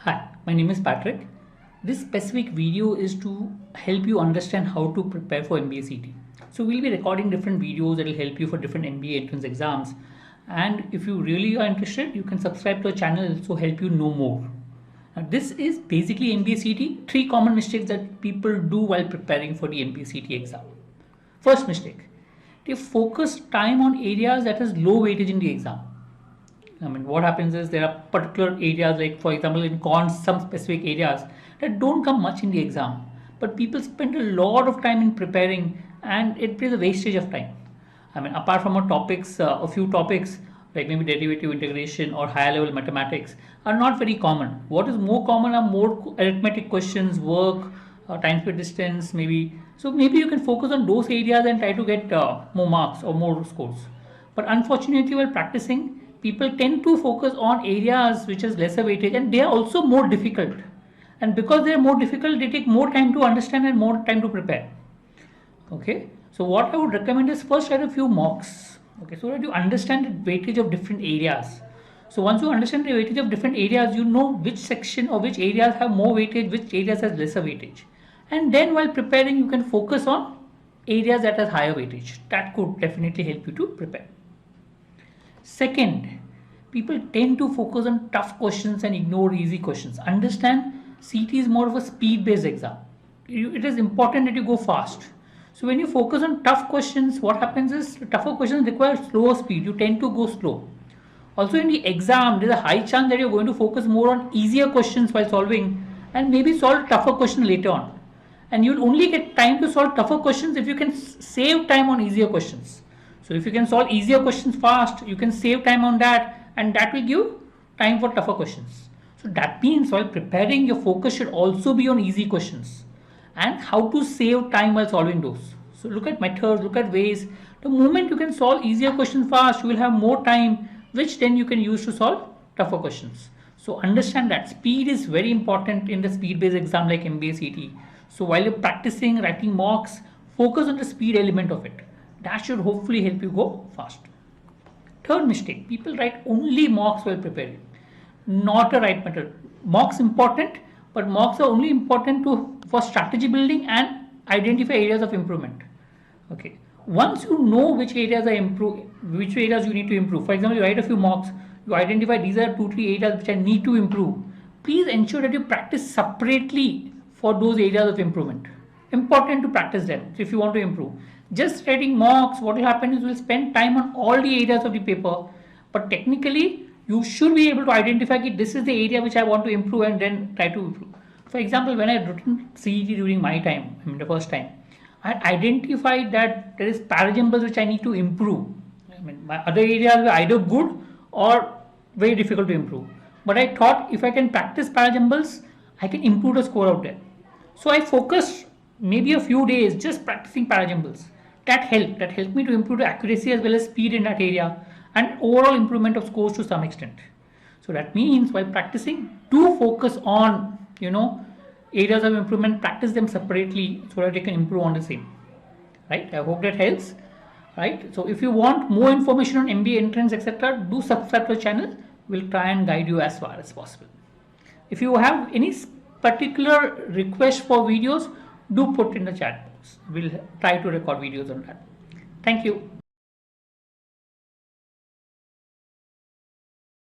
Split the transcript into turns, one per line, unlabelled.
Hi, my name is Patrick. This specific video is to help you understand how to prepare for MBA CET. So we'll be recording different videos that will help you for different MBA entrance exams. And if you really are interested, you can subscribe to our channel to help you know more. Now, this is basically MBA CET, 3 common mistakes that people do while preparing for the MBA CET exam. First mistake, they focus time on areas that has low weightage in the exam. What happens is there are particular areas, like for example in cons, some specific areas that don't come much in the exam, but people spend a lot of time in preparing and it is a wastage of time. Apart from our topics, a few topics like maybe derivative integration or higher level mathematics are not very common. What is more common are more arithmetic questions, work, time space distance, maybe. So maybe you can focus on those areas and try to get more marks or more scores. But unfortunately, while practicing, people tend to focus on areas which is lesser weightage and they are also more difficult. And because they are more difficult, they take more time to understand and more time to prepare. Okay, so what I would recommend is first write a few mocks. Okay, so that you understand the weightage of different areas. So once you understand the weightage of different areas, you know which section or which areas have more weightage, which areas has lesser weightage. And then while preparing, you can focus on areas that has higher weightage. That could definitely help you to prepare. Second, people tend to focus on tough questions and ignore easy questions. Understand, CET is more of a speed-based exam. It is important that you go fast. So when you focus on tough questions, what happens is tougher questions require slower speed. You tend to go slow. Also in the exam, there is a high chance that you are going to focus more on easier questions while solving and maybe solve tougher questions later on. And you'll only get time to solve tougher questions if you can save time on easier questions. So if you can solve easier questions fast, you can save time on that, and that will give time for tougher questions. So that means while preparing, your focus should also be on easy questions and how to save time while solving those. So look at methods, look at ways. The moment you can solve easier questions fast, you will have more time, which then you can use to solve tougher questions. So understand that speed is very important in the speed-based exam like MBA CET. So while you're practicing writing mocks, focus on the speed element of it. That should hopefully help you go fast. Third mistake, people write only mocks while preparing. Not a right method. Mocks important, but mocks are only important for strategy building and identify areas of improvement. Okay. Once you know which areas you need to improve. For example, you write a few mocks, you identify these are 2-3 areas which I need to improve. Please ensure that you practice separately for those areas of improvement. Important to practice them if you want to improve. Just writing mocks, what will happen is you will spend time on all the areas of the paper, but technically you should be able to identify that this is the area which I want to improve and then try to improve. For example, when I had written CET during my time, the first time, I identified that there is parajumbles which I need to improve. My other areas were either good or very difficult to improve. But I thought if I can practice parajumbles, I can improve the score out there. So I focused maybe a few days just practicing parajumbles. That helped me to improve the accuracy as well as speed in that area and overall improvement of scores to some extent. So that means while practicing, do focus on areas of improvement, practice them separately so that you can improve on the same. Right? I hope that helps. Right? So if you want more information on MBA entrance, etc., do subscribe to the channel. We'll try and guide you as far as possible. If you have any particular request for videos, do put in the chat box. We'll try to record videos on that. Thank you.